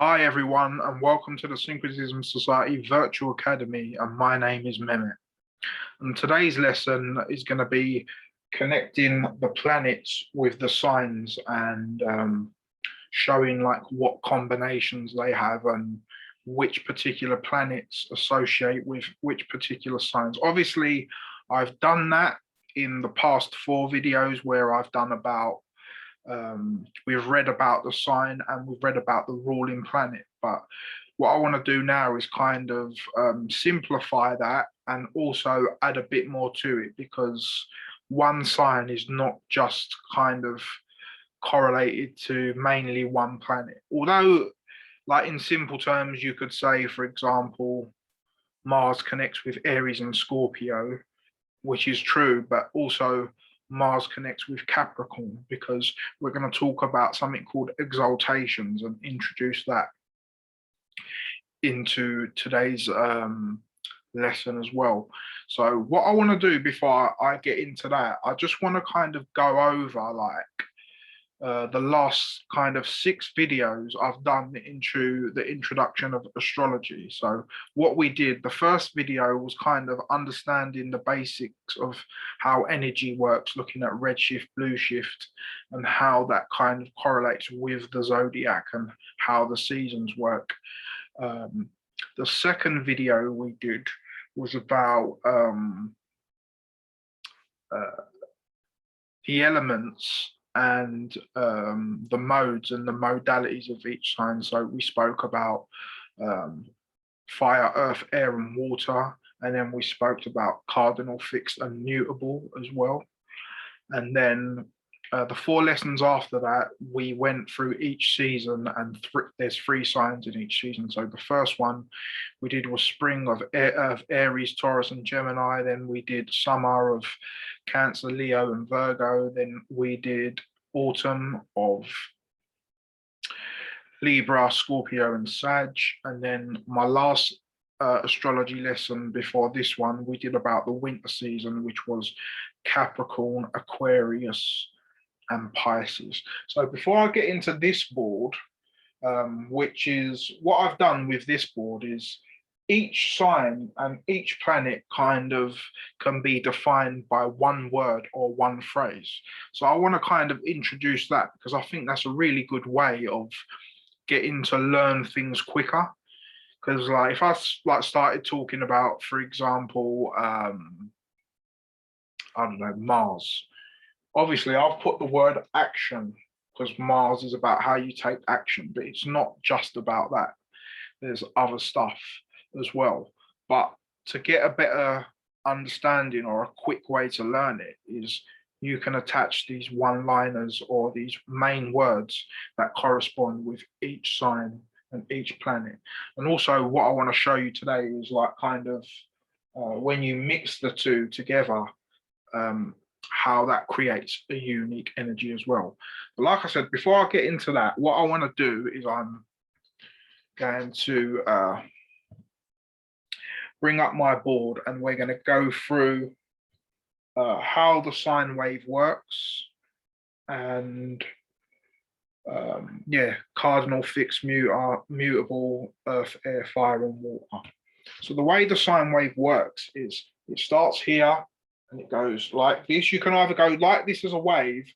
Hi everyone and welcome to the Syncretism Society Virtual Academy, and my name is Mehmet. And today's lesson is going to be connecting the planets with the signs and showing like what combinations they have and which particular planets associate with which particular signs. Obviously, I've done that in the past 4 videos where I've done about we've read about the sign and we've read about the ruling planet, but what I want to do now is kind of simplify that and also add a bit more to it, because one sign is not just kind of correlated to mainly one planet. Although, like in simple terms, you could say, for example, Mars connects with Aries and Scorpio, which is true, but also Mars connects with Capricorn, because we're going to talk about something called exaltations and introduce that into today's lesson as well. So what I want to do before I get into that, I just want to kind of go over like the last kind of 6 videos I've done into the introduction of astrology. So what we did, the first video was kind of understanding the basics of how energy works, looking at redshift, blue shift, and how that kind of correlates with the zodiac and how the seasons work. The second video we did was about the elements and the modes and the modalities of each sign. So we spoke about fire, earth, air, and water, and then we spoke about cardinal, fixed, and mutable as well. And then the 4 lessons after that, we went through each season, and there's 3 signs in each season. So the first one we did was spring of Aries, Taurus, and Gemini. Then we did summer of Cancer, Leo, and Virgo. Then we did autumn of Libra, Scorpio, and Sag. And then my last astrology lesson before this one, we did about the winter season, which was Capricorn, Aquarius, and Pisces. So before I get into this board, which is what I've done with this board, is each sign and each planet kind of can be defined by one word or one phrase. So I want to kind of introduce that, because I think that's a really good way of getting to learn things quicker. Because like if I like started talking about, for example, I don't know, Mars. Obviously, I've put the word action because Mars is about how you take action, but it's not just about that. There's other stuff as well. But to get a better understanding or a quick way to learn it is you can attach these one-liners or these main words that correspond with each sign and each planet. And also what I want to show you today is like kind of when you mix the two together, how that creates a unique energy as well. But like I said, before I get into that, what I want to do is I'm going to bring up my board, and we're going to go through how the sine wave works, and yeah, cardinal, fixed, mutable, earth, air, fire, and water. So the way the sine wave works is it starts here and it goes like this. You can either go like this as a wave,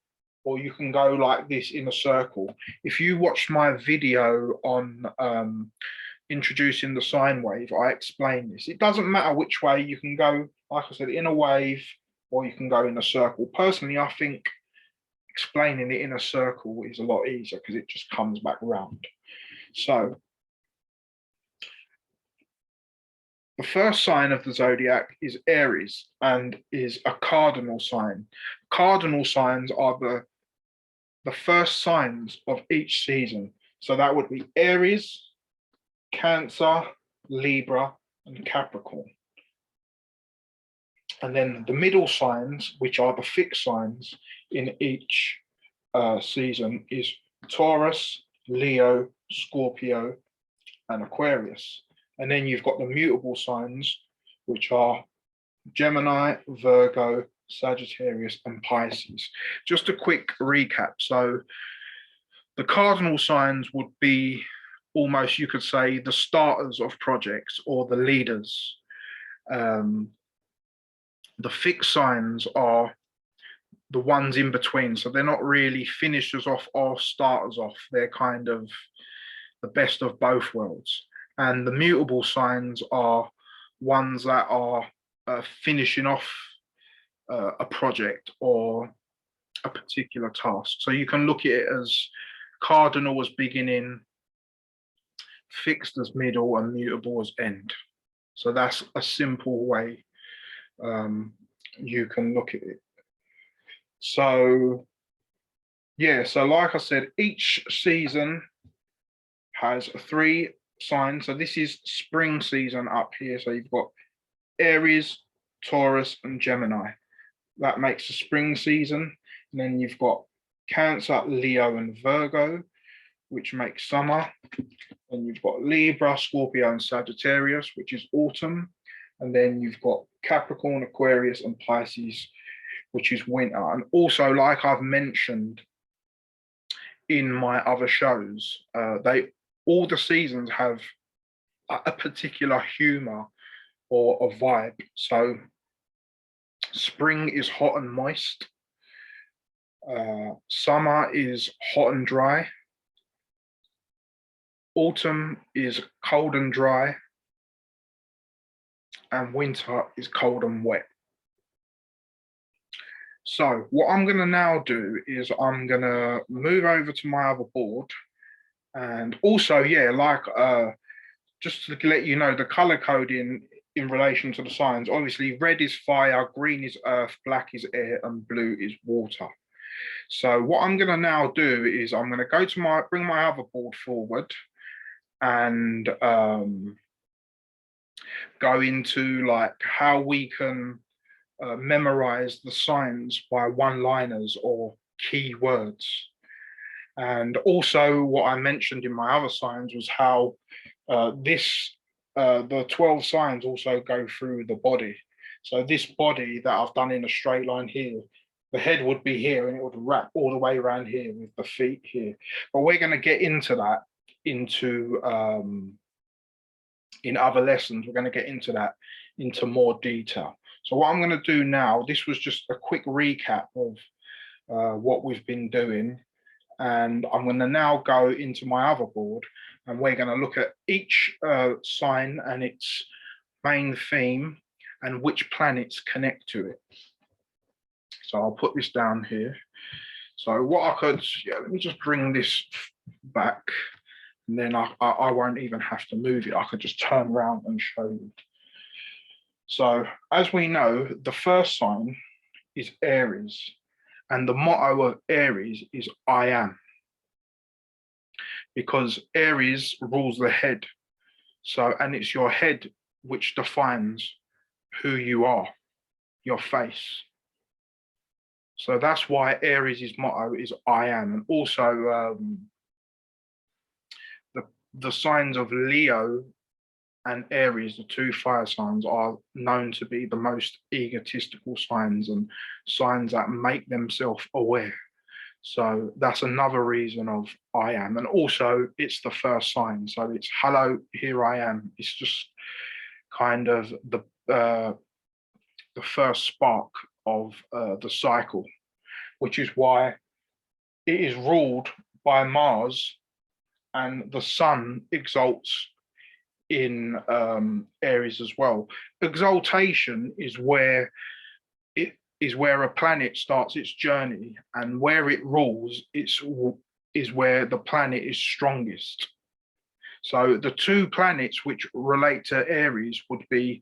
or you can go like this in a circle. If you watched my video on introducing the sine wave, I explain this. It doesn't matter which way you can go, like I said, in a wave, or you can go in a circle. Personally, I think explaining it in a circle is a lot easier because it just comes back round. So the first sign of the zodiac is Aries and is a cardinal sign. Cardinal signs are the first signs of each season. So that would be Aries, Cancer, Libra, and Capricorn. And then the middle signs, which are the fixed signs in each season, is Taurus, Leo, Scorpio, and Aquarius. And then you've got the mutable signs, which are Gemini, Virgo, Sagittarius, and Pisces. Just a quick recap. So the cardinal signs would be almost, you could say, the starters of projects or the leaders. Um, the fixed signs are the ones in between. So they're not really finishers off or starters off. They're kind of the best of both worlds. And the mutable signs are ones that are finishing off a project or a particular task. So you can look at it as cardinal as beginning, fixed as middle, and mutable as end. So that's a simple way you can look at it. So yeah, so like I said, each season has 3 signs. So this is spring season up here. So you've got Aries, Taurus, and Gemini. That makes the spring season. And then you've got Cancer, Leo, and Virgo, which makes summer. And you've got Libra, Scorpio, and Sagittarius, which is autumn. And then you've got Capricorn, Aquarius, and Pisces, which is winter. And also, like I've mentioned in my other shows, all the seasons have a particular humor or a vibe. So spring is hot and moist. Summer is hot and dry. Autumn is cold and dry. And winter is cold and wet. So what I'm going to now do is I'm going to move over to my other board. And also, yeah, like just to let you know, the color coding in relation to the signs, obviously red is fire, green is earth, black is air, and blue is water. So what I'm going to now do is I'm going to go to bring my other board forward and go into like how we can memorize the signs by one-liners or key words. And also what I mentioned in my other signs was how the 12 signs also go through the body. So this body that I've done in a straight line here, the head would be here and it would wrap all the way around here with the feet here. But we're going to get into that in other lessons. We're going to get into that into more detail. So what I'm going to do now, this was just a quick recap of what we've been doing. And I'm going to now go into my other board and we're going to look at each sign and its main theme and which planets connect to it. So I'll put this down here. So what I could, yeah, let me just bring this back and then I won't even have to move it. I could just turn around and show you. So as we know, the first sign is Aries. And the motto of Aries is I am. Because Aries rules the head. So, and it's your head which defines who you are, your face. So that's why Aries' motto is I am. And also the signs of Leo and Aries, the 2 fire signs, are known to be the most egotistical signs and signs that make themselves aware. So that's another reason of I am. And also it's the first sign. So it's hello, here I am. It's just kind of the first spark of the cycle, which is why it is ruled by Mars and the sun exalts in Aries as well. Exaltation is where a planet starts its journey, and where it rules is where the planet is strongest. So the 2 planets which relate to Aries would be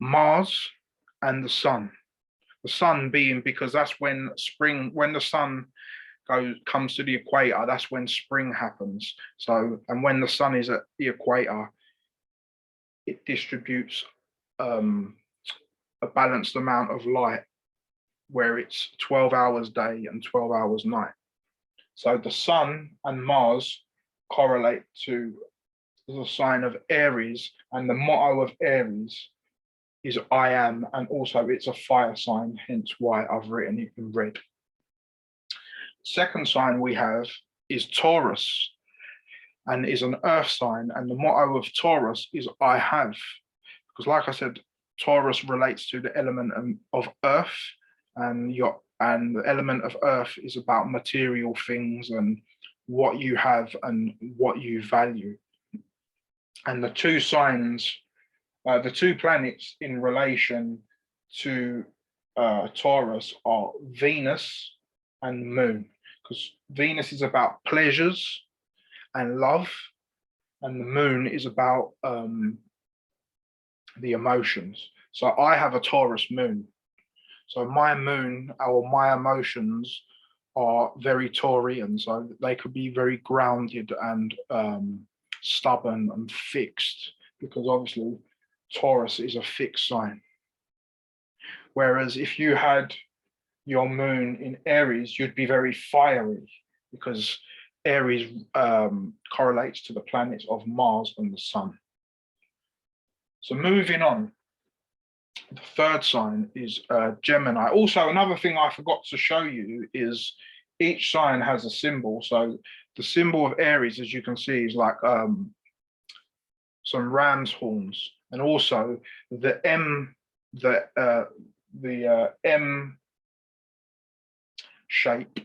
Mars and the sun. The sun being because that's when spring, when the sun comes to the equator, that's when spring happens. So, and when the sun is at the equator, it distributes a balanced amount of light, where it's 12 hours day and 12 hours night. So the sun and Mars correlate to the sign of Aries, and the motto of Aries is I am, and also it's a fire sign, hence why I've written it in red. Second sign we have is Taurus, and is an earth sign. And the motto of Taurus is I have, because like I said, Taurus relates to the element of earth, and the element of earth is about material things and what you have and what you value. And the two signs, the two planets in relation to Taurus are Venus and Moon, because Venus is about pleasures and love, and the Moon is about the emotions. So I have a Taurus Moon. So my moon or my emotions are very Taurian. So they could be very grounded and stubborn and fixed, because obviously Taurus is a fixed sign. Whereas if you had your moon in Aries, you'd be very fiery, because Aries correlates to the planets of Mars and the Sun. So moving on, the third sign is Gemini. Also, another thing I forgot to show you is each sign has a symbol. So the symbol of Aries, as you can see, is like some ram's horns, and also the M, the M shape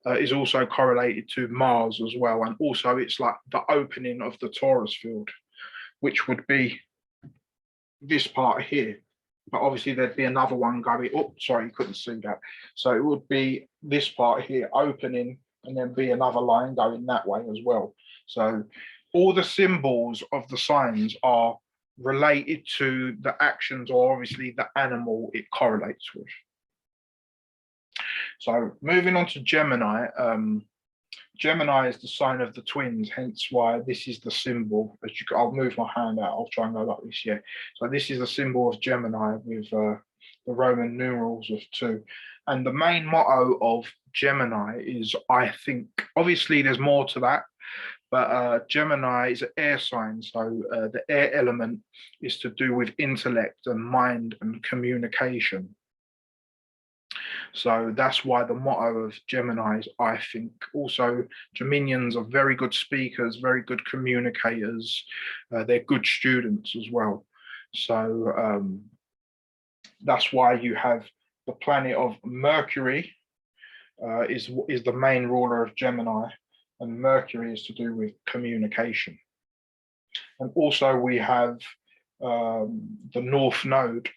is also correlated to Mars as well, and also it's like the opening of the Taurus field, which would be this part here. But obviously there'd be another one going, oh, sorry, you couldn't see that. So it would be this part here opening, and then be another line going that way as well. So all the symbols of the signs are related to the actions, or obviously the animal it correlates with. So moving on to Gemini, Gemini is the sign of the twins, hence why this is the symbol. As you, I'll move my hand out, I'll try and go like this, yeah. So this is the symbol of Gemini with the Roman numerals of 2. And the main motto of Gemini is I think. Obviously there's more to that, but Gemini is an air sign. So the air element is to do with intellect and mind and communication. So that's why the motto of Gemini is I think. Also, Geminians are very good speakers, very good communicators. They're good students as well. So that's why you have the planet of Mercury is the main ruler of Gemini, and Mercury is to do with communication. And also we have the North Node,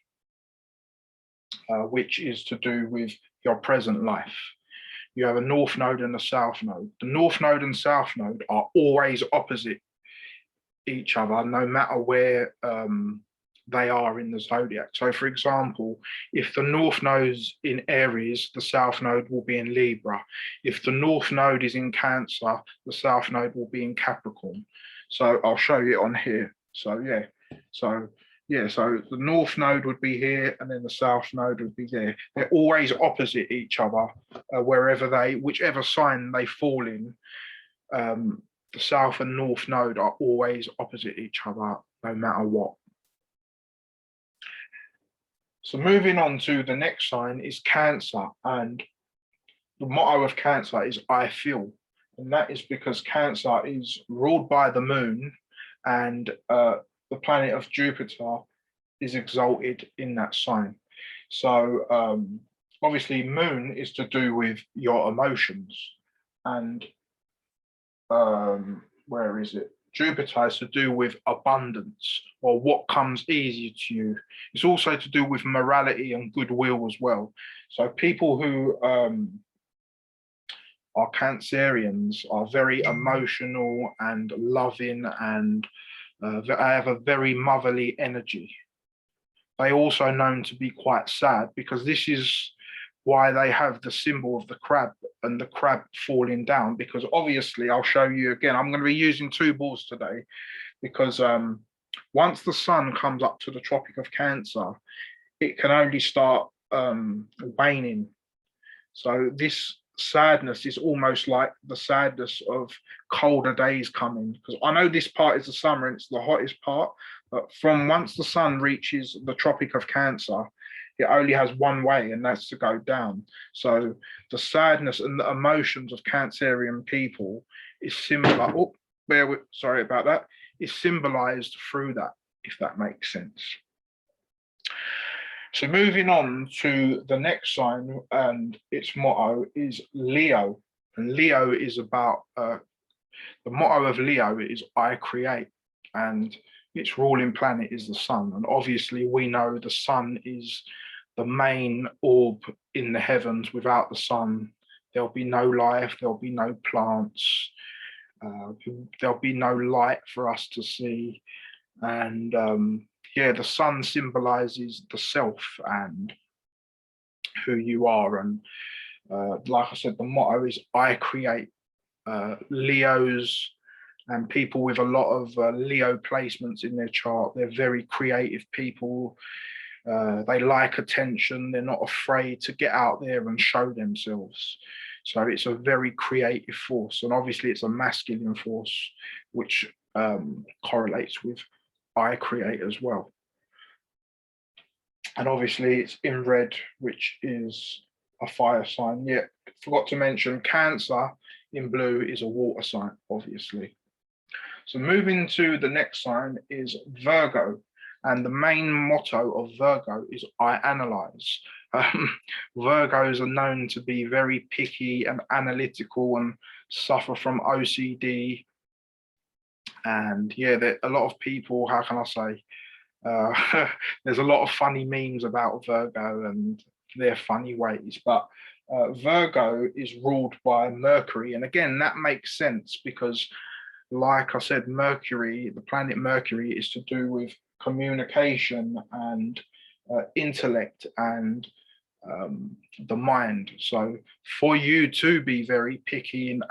which is to do with your present life. You have a North Node and a South Node. The North Node and South Node are always opposite each other, no matter where they are in the zodiac. So for example, if the North Node is in Aries, the South Node will be in Libra. If the North Node is in Cancer, the South Node will be in Capricorn. So I'll show you on here. So yeah, so the North Node would be here, and then the South Node would be there. They're always opposite each other, whichever sign they fall in. The South and North Node are always opposite each other, no matter what. So moving on to the next sign is Cancer, and the motto of Cancer is I feel, and that is because Cancer is ruled by the moon, and the planet of Jupiter is exalted in that sign. So obviously moon is to do with your emotions, and where is it? Jupiter is to do with abundance, or what comes easy to you. It's also to do with morality and goodwill as well. So people who are Cancerians are very emotional and loving, and they have a very motherly energy. They also known to be quite sad, because this is why they have the symbol of the crab and the crab falling down, because obviously I'll show you again, I'm going to be using 2 balls today, because once the sun comes up to the Tropic of Cancer, it can only start waning. So this sadness is almost like the sadness of colder days coming, because I know this part is the summer and it's the hottest part, but from once the sun reaches the Tropic of Cancer, it only has one way, and that's to go down. So the sadness and the emotions of Cancerian people is similar. Oh, sorry about that, is symbolized through that, if that makes sense. So moving on to the next sign, and its motto is Leo. And Leo is about, the motto of Leo is I create, and its ruling planet is the sun. And obviously we know the sun is the main orb in the heavens. Without the sun, there'll be no life, there'll be no plants, there'll be no light for us to see. And yeah, the sun symbolizes the self and who you are. And like I said, the motto is I create. Leos and people with a lot of Leo placements in their chart, they're very creative people. They like attention. They're not afraid to get out there and show themselves. So it's a very creative force. And obviously it's a masculine force, which correlates with I create as well. And obviously it's in red, which is a fire sign. Yeah, forgot to mention Cancer in blue is a water sign, obviously. So moving to the next sign is Virgo. And the main motto of Virgo is I analyze. Virgos are known to be very picky and analytical and suffer from OCD. And yeah, a lot of people, how can I say, there's a lot of funny memes about Virgo and their funny ways, but Virgo is ruled by Mercury. And again, that makes sense because, like I said, Mercury, the planet Mercury, is to do with communication and intellect and the mind. So for you to be very picky and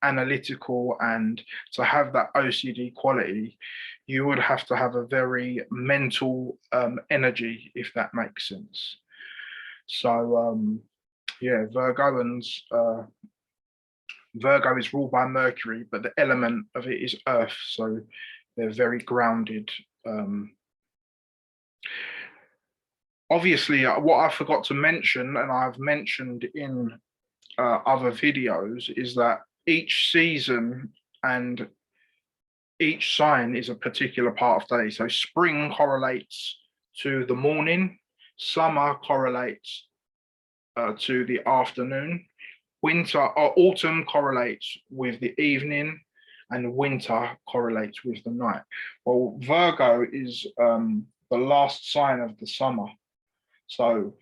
analytical and to have that OCD quality, you would have to have a very mental energy, if that makes sense. So yeah, Virgo is ruled by Mercury, but the element of it is Earth, so they're very grounded. Obviously, what I forgot to mention, and I've mentioned in other videos, is that each season and each sign is a particular part of the day. So spring correlates to the morning, summer correlates to the afternoon, autumn correlates with the evening, and winter correlates with the night. Well, Virgo is the last sign of the summer. So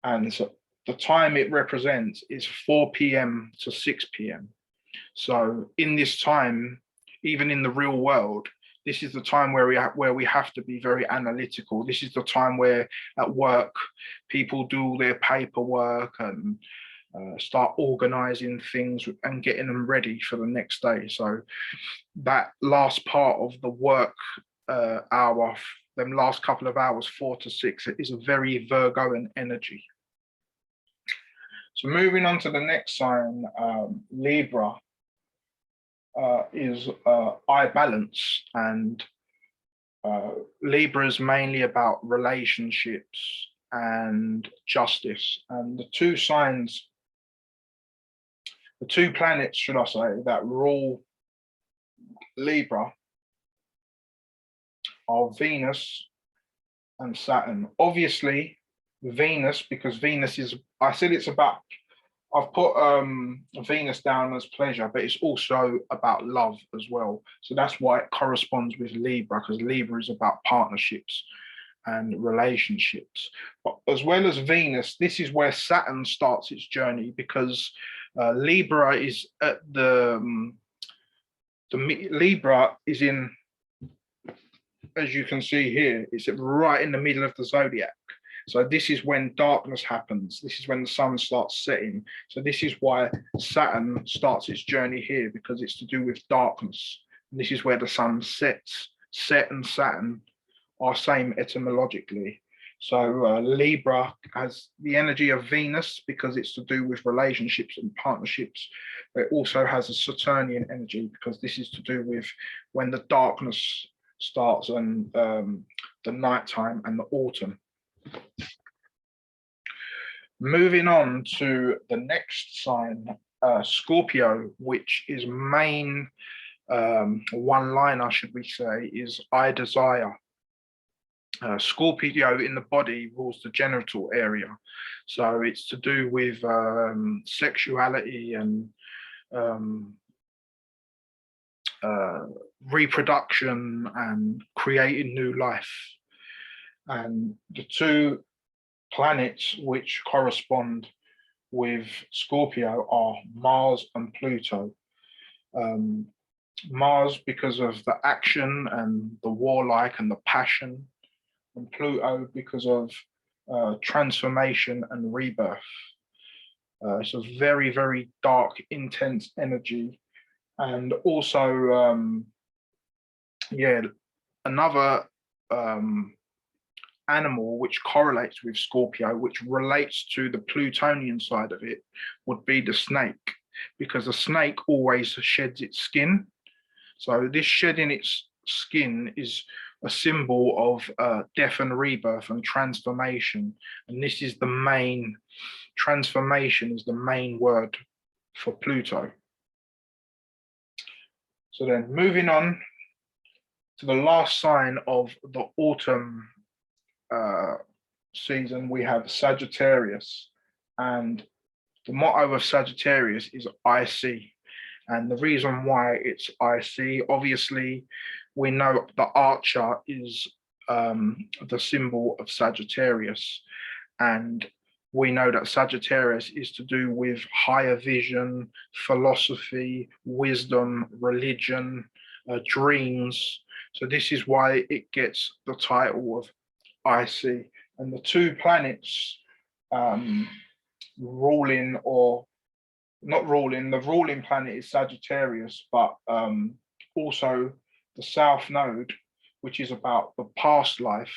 the time it represents is 4 p.m. to 6 p.m. So in this time, even in the real world, this is the time where we have to be very analytical. This is the time where at work, people do all their paperwork and start organizing things and getting them ready for the next day. So that last part of the work hour, them last couple of hours, 4 to 6, is a very Virgoan energy. So moving on to the next sign, Libra, is I balance, and Libra is mainly about relationships and justice. And the two planets, should I say, that rule Libra are Venus and Saturn. Obviously, Venus, because Venus is, I said it's about, I've put Venus down as pleasure, but it's also about love as well. So that's why it corresponds with Libra, because Libra is about partnerships and relationships. But as well as Venus, this is where Saturn starts its journey, because Libra is at Libra is in, as you can see here, it's right in the middle of the zodiac. So this is when darkness happens. This is when the sun starts setting. So this is why Saturn starts its journey here, because it's to do with darkness. And this is where the sun sets. Set and Saturn are same etymologically. So Libra has the energy of Venus because it's to do with relationships and partnerships. But it also has a Saturnian energy because this is to do with when the darkness starts and the nighttime and the autumn. Moving on to the next sign, Scorpio, which is one liner, should we say, is I desire. Scorpio in the body rules the genital area. So it's to do with sexuality and um, reproduction and creating new life. And the two planets which correspond with Scorpio are Mars and Pluto. Um, Mars because of the action and the warlike and the passion, and Pluto because of transformation and rebirth. It's a very, very dark, intense energy. And also, yeah, another animal which correlates with Scorpio, which relates to the Plutonian side of it, would be the snake, because the snake always sheds its skin. So this shedding its skin is a symbol of death and rebirth and transformation. And this is the main, transformation is the main word for Pluto. So then moving on to the last sign of the autumn season, we have Sagittarius. And the motto of Sagittarius is I see. And the reason why it's I see, obviously, we know the archer is the symbol of Sagittarius. And we know that Sagittarius is to do with higher vision, philosophy, wisdom, religion, dreams. So this is why it gets the title of I see. And the two planets ruling, or not ruling, the ruling planet is Sagittarius, but also the South Node, which is about the past life,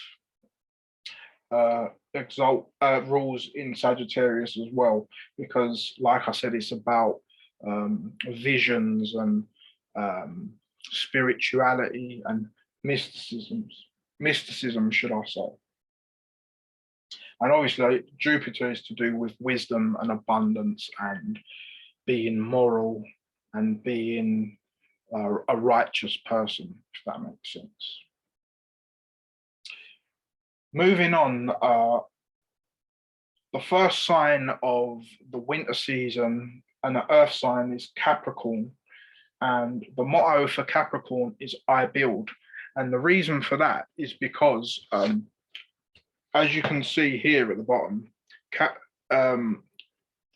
rules in Sagittarius as well, because like I said, it's about visions and spirituality and mysticism, should I say. And obviously Jupiter is to do with wisdom and abundance and being moral and being a righteous person, if that makes sense. Moving on, the first sign of the winter season and the earth sign is Capricorn. And the motto for Capricorn is I build. And the reason for that is because, as you can see here at the bottom,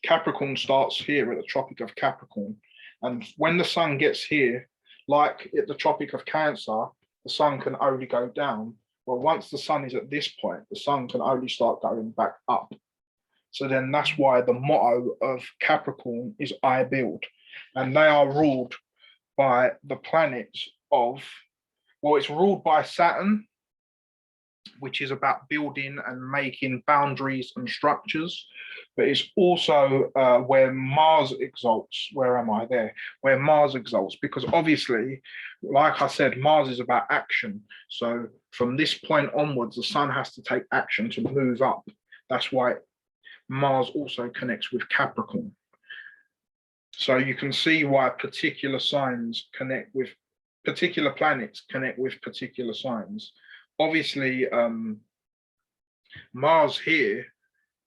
Capricorn starts here at the Tropic of Capricorn. And when the sun gets here, like at the Tropic of Cancer, the sun can only go down. Well, once the sun is at this point, the sun can only start going back up. So then that's why the motto of Capricorn is I build. And they are ruled by the planets of, well, it's ruled by Saturn, which is about building and making boundaries and structures. But it's also where Mars exalts. Where am I there? Where Mars exalts, because obviously, like I said, Mars is about action. So from this point onwards, the sun has to take action to move up. That's why Mars also connects with Capricorn. So you can see why particular signs connect with particular planets, connect with particular signs. Obviously, Mars here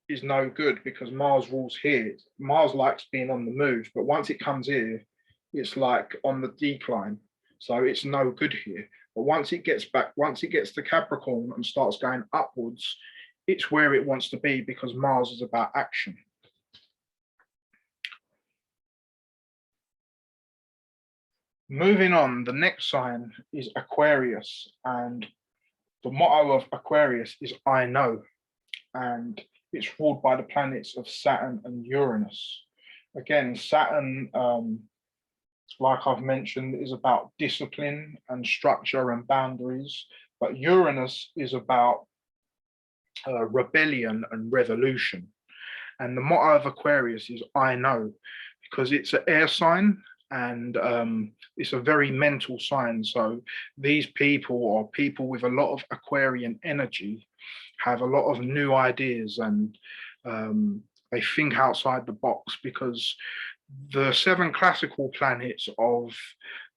is no good because Mars rules here. Mars likes being on the move, but once it comes here, it's like on the decline. So it's no good here. But once it gets back, once it gets to Capricorn and starts going upwards, it's where it wants to be because Mars is about action. Moving on, the next sign is Aquarius, and the motto of Aquarius is I know, and it's ruled by the planets of Saturn and Uranus. Again, Saturn, like I've mentioned, is about discipline and structure and boundaries, but Uranus is about rebellion and revolution. And the motto of Aquarius is I know, because it's an air sign and it's a very mental sign. So these people are people with a lot of Aquarian energy, have a lot of new ideas, and they think outside the box because the 7 classical planets of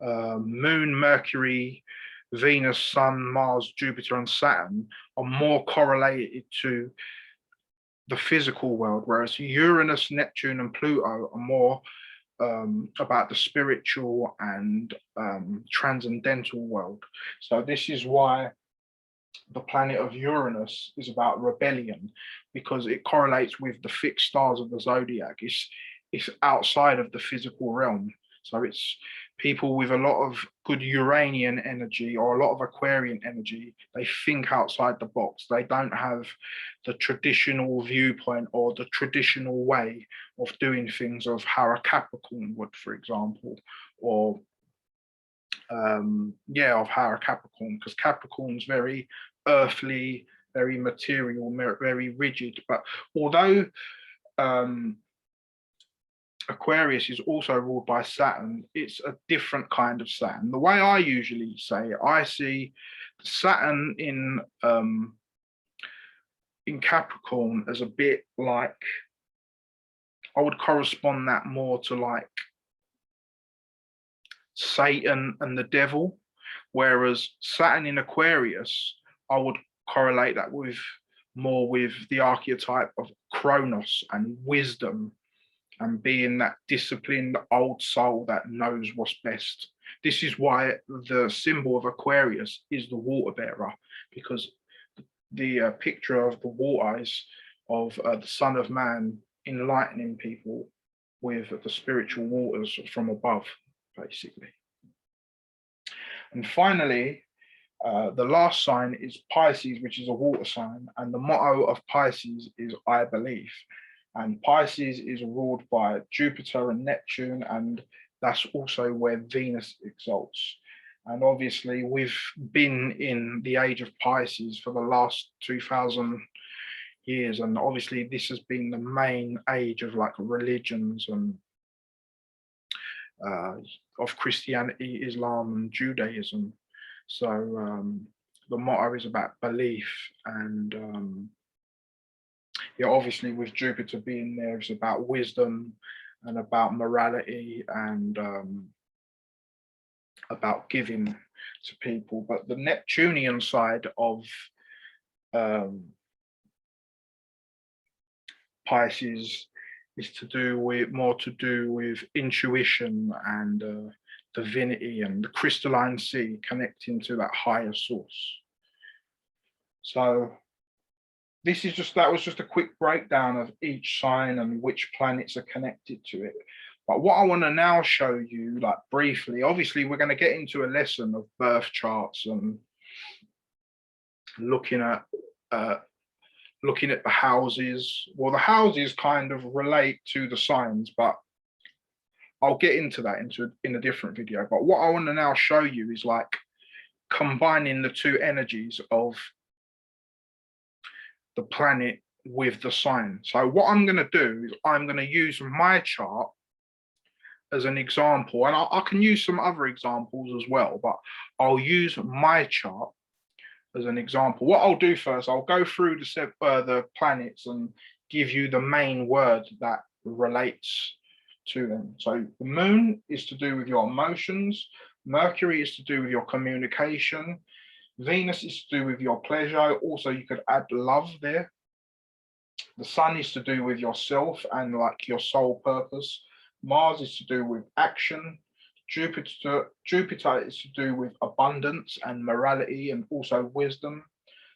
Moon, Mercury, Venus, Sun, Mars, Jupiter, and Saturn are more correlated to the physical world, whereas Uranus, Neptune, and Pluto are more about the spiritual and transcendental world. So this is why the planet of Uranus is about rebellion, because it correlates with the fixed stars of the zodiac. It's outside of the physical realm. So it's people with a lot of good Uranian energy or a lot of Aquarian energy. They think outside the box. They don't have the traditional viewpoint or the traditional way of doing things of how a Capricorn would, for example, or of how a Capricorn, because Capricorn's very earthly, very material, very rigid. But although Aquarius is also ruled by Saturn, it's a different kind of Saturn. The way I usually say it, I see Saturn in Capricorn as a bit like, I would correspond that more to like Satan and the devil, whereas Saturn in Aquarius, I would correlate that with more with the archetype of Kronos and wisdom and being that disciplined old soul that knows what's best. This is why the symbol of Aquarius is the water bearer, because the picture of the water is of the Son of Man enlightening people with the spiritual waters from above, basically. And finally, the last sign is Pisces, which is a water sign. And the motto of Pisces is I believe. And Pisces is ruled by Jupiter and Neptune, and that's also where Venus exalts. And obviously, we've been in the age of Pisces for the last 2000 years. And obviously, this has been the main age of like religions and of Christianity, Islam, and Judaism. So the motto is about belief, and obviously with Jupiter being there, it's about wisdom and about morality and about giving to people. But the Neptunian side of Pisces is more to do with intuition and divinity and the crystalline sea, connecting to that higher source. So that was just a quick breakdown of each sign and which planets are connected to it. But what I want to now show you, like briefly, obviously we're going to get into a lesson of birth charts and looking at the houses. Well, the houses kind of relate to the signs, but I'll get into that in a different video. But what I want to now show you is like combining the two energies of the planet with the sign. So what I'm going to do is I'm going to use my chart as an example, and I can use some other examples as well, but I'll use my chart as an example. What I'll do first, I'll go through the planets and give you the main word that relates to them. So the moon is to do with your emotions, Mercury is to do with your communication, Venus is to do with your pleasure. Also, you could add love there. The sun is to do with yourself and like your soul purpose. Mars is to do with action. Jupiter is to do with abundance and morality and also wisdom.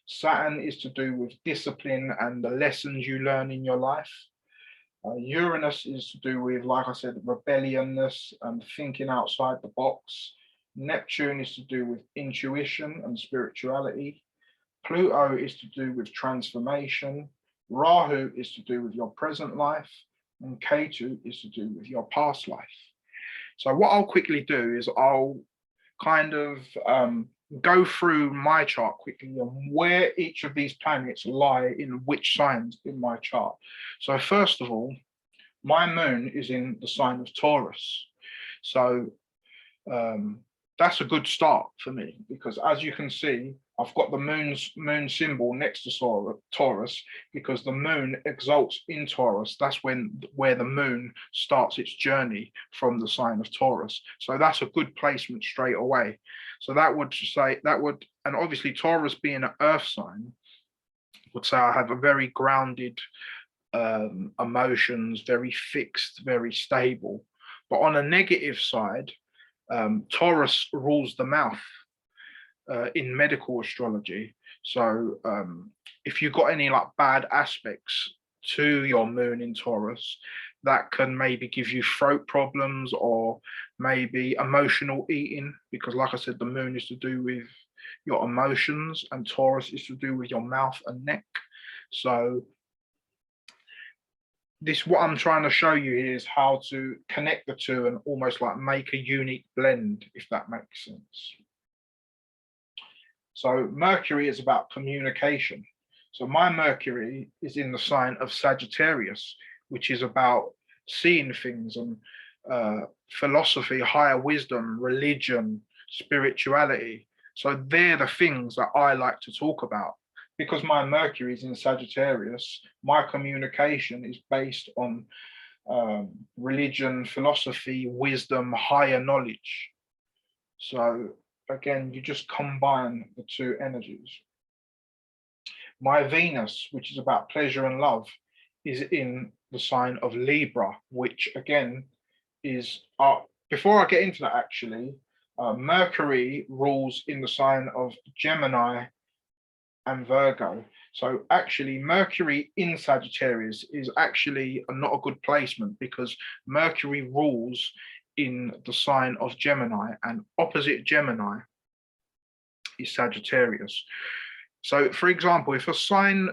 Saturn is to do with discipline and the lessons you learn in your life. Uranus is to do with, like I said, rebelliousness and thinking outside the box. Neptune is to do with intuition and spirituality. Pluto is to do with transformation. Rahu is to do with your present life. And Ketu is to do with your past life. So what I'll quickly do is I'll kind of go through my chart quickly on where each of these planets lie in which signs in my chart. So first of all, my moon is in the sign of Taurus. So that's a good start for me, because as you can see, I've got the moon symbol next to Taurus because the moon exalts in Taurus. That's where the moon starts its journey from the sign of Taurus. So that's a good placement straight away. So that would say that would, and obviously Taurus being an earth sign would say I have a very grounded emotions, very fixed, very stable. But on a negative side, Taurus rules the mouth in medical astrology. So if you've got any like bad aspects to your moon in Taurus, that can maybe give you throat problems or maybe emotional eating, because like I said, the moon is to do with your emotions and Taurus is to do with your mouth and neck. So this, what I'm trying to show you here is how to connect the two and almost like make a unique blend, if that makes sense. So Mercury is about communication. So my Mercury is in the sign of Sagittarius, which is about seeing things and philosophy, higher wisdom, religion, spirituality. So they're the things that I like to talk about. Because my Mercury is in Sagittarius, my communication is based on religion, philosophy, wisdom, higher knowledge. So again, you just combine the two energies. My Venus, which is about pleasure and love, is in the sign of Libra, which again is, before I get into that actually, Mercury rules in the sign of Gemini and Virgo. So actually Mercury in Sagittarius is actually not a good placement because Mercury rules in the sign of Gemini, and opposite Gemini is Sagittarius. So for example, if a sign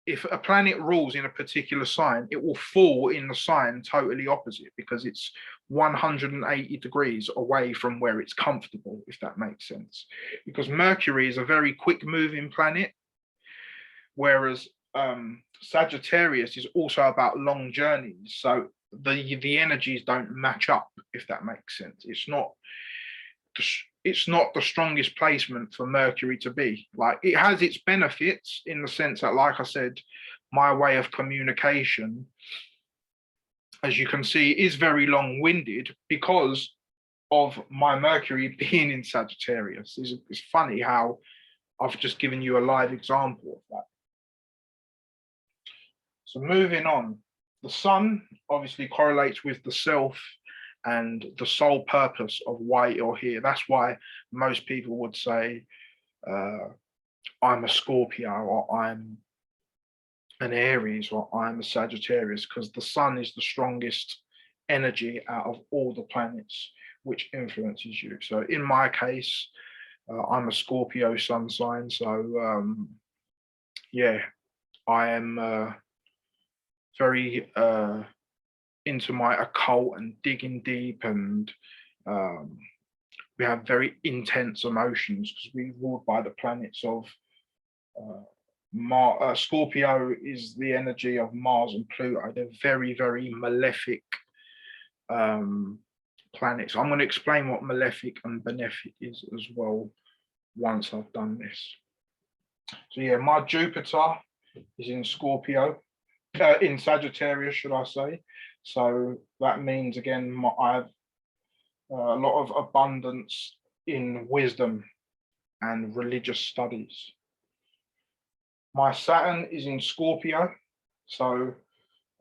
if a planet rules in a particular sign, it will fall in the sign totally opposite because it's 180 degrees away from where it's comfortable, if that makes sense. Because Mercury is a very quick moving planet, whereas Sagittarius is also about long journeys. So the energies don't match up, if that makes sense. It's not the strongest placement for Mercury to be. Like, it has its benefits in the sense that, like I said, my way of communication, as you can see, is very long-winded because of my Mercury being in Sagittarius. It's funny how I've just given you a live example of that. So moving on, the sun obviously correlates with the self and the sole purpose of why you're here. That's why most people would say, I'm a Scorpio, or I'm an Aries, or I'm a Sagittarius, because the sun is the strongest energy out of all the planets which influences you. So in my case, I'm a Scorpio sun sign. So yeah, I am very into my occult and digging deep, and we have very intense emotions because we're ruled by the planets of Scorpio is the energy of Mars and Pluto. They're very, very malefic planets. I'm going to explain what malefic and benefic is as well once I've done this. So yeah, my Jupiter is in Scorpio, in Sagittarius, should I say. So that means, again, I have a lot of abundance in wisdom and religious studies. My Saturn is in Scorpio, so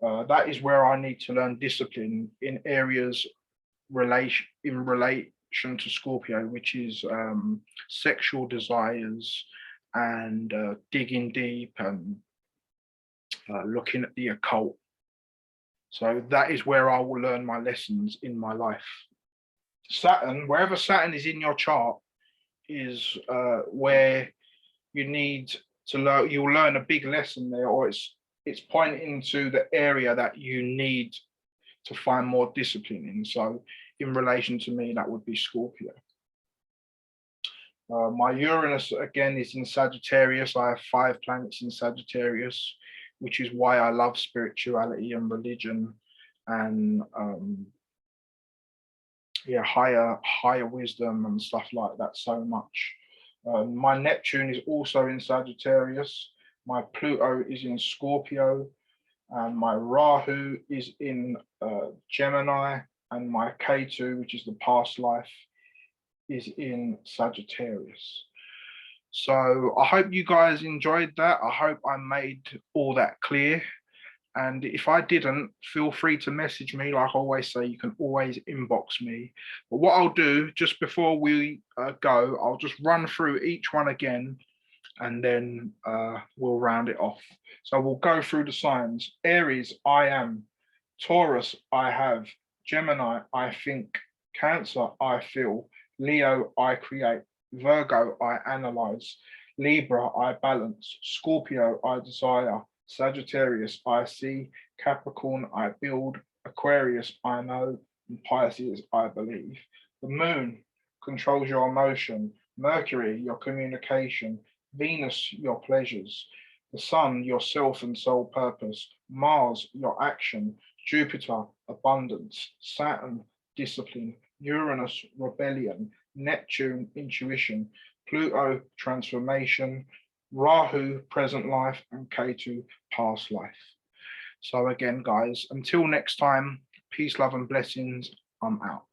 that is where I need to learn discipline in areas in relation to Scorpio, which is sexual desires and digging deep and looking at the occult. So that is where I will learn my lessons in my life. Saturn, wherever Saturn is in your chart, is where you need to learn. You'll learn a big lesson there, or it's pointing to the area that you need to find more discipline in. So in relation to me, that would be Scorpio. My Uranus, again, is in Sagittarius. I have 5 planets in Sagittarius, which is why I love spirituality and religion and yeah, higher wisdom and stuff like that so much. My Neptune is also in Sagittarius. My Pluto is in Scorpio, and my Rahu is in Gemini, and my Ketu, which is the past life, is in Sagittarius. So I hope you guys enjoyed that. I hope I made all that clear. And if I didn't, feel free to message me. Like I always say, you can always inbox me. But what I'll do just before we go, I'll just run through each one again, and then we'll round it off. So we'll go through the signs. Aries, I am. Taurus, I have. Gemini, I think. Cancer, I feel. Leo, I create. Virgo, I analyze. Libra, I balance. Scorpio, I desire. Sagittarius, I see. Capricorn, I build. Aquarius, I know. And Pisces, I believe. The moon controls your emotion. Mercury, your communication. Venus, your pleasures. The sun, your self and soul purpose. Mars, your action. Jupiter, abundance. Saturn, discipline. Uranus, rebellion. Neptune, intuition. Pluto, transformation. Rahu, present life. And Ketu, past life. So again, guys, until next time, peace, love, and blessings. I'm out.